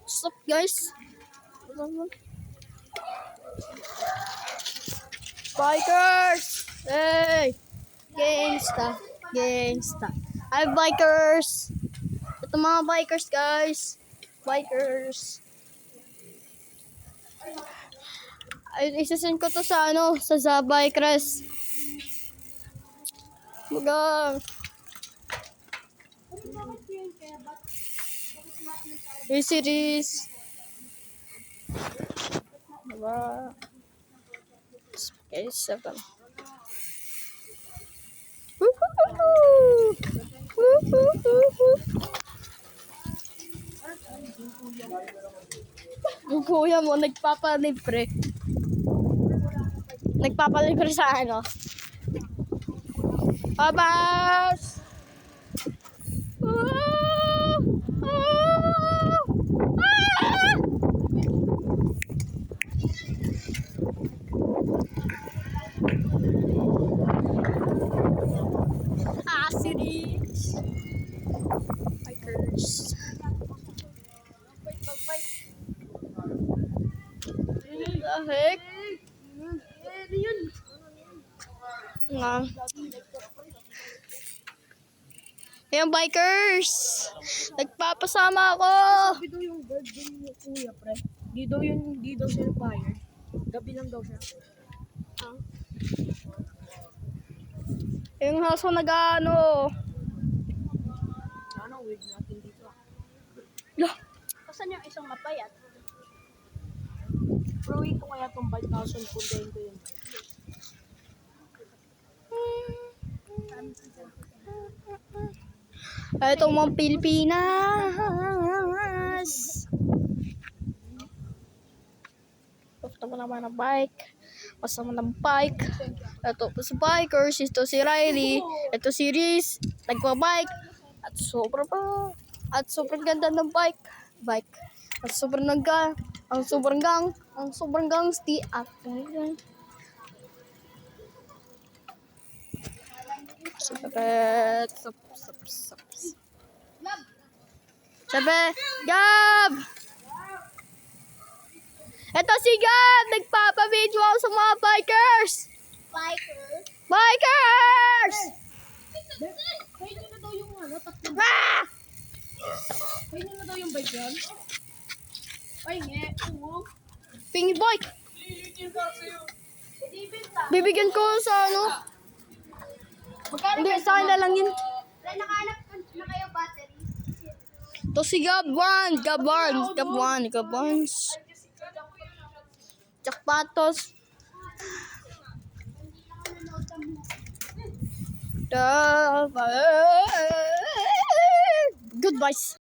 What's up, guys? Bikers! Hey! Gangsta. Gangsta. Hi, bikers! Ito mga bikers, guys. Bikers. Ay, isasend ko to sa sa Bikers. Magang. Hey, series. Diba? Okay, 7. Woohoo! Woohoo! Yung kuya mo, nagpapalibre. Nagpapalibre sa Abas! Series. Bikers. The heck? Nga. Ayan, bikers. Nagpapasama ako. Sabi daw yung bird dun ni kuya, pre. Di daw siya fire. Gabi lang daw siya. Yung haso Sana wig natin dito. Lah. Kasan yung isang mapayat? Pruwing ko kaya itong 5,000 pundahin ko yun. Ito mga Pilipinas. Ito naman ang bike. Pasama ng bike. Ito po si bikers. Ito si Riley. Ito si Riz. Nagpa-bike. At sobrang ganda ng bike. At sobrang gangsti. At Sabi, Gab! Ito si Gab! Nagpapa-video ako sa mga bikers! Bikers! Kayo nyo na daw yung tatlo. Ah! Kayo nyo na daw yung bike yan? Ay, Pingy bike! Bibigyan ko sa Hindi, sa akin na lang yun. Nakahanap na kayo battery. Ito si Gabwan! Gabwans! Jakpatos! Goodbye!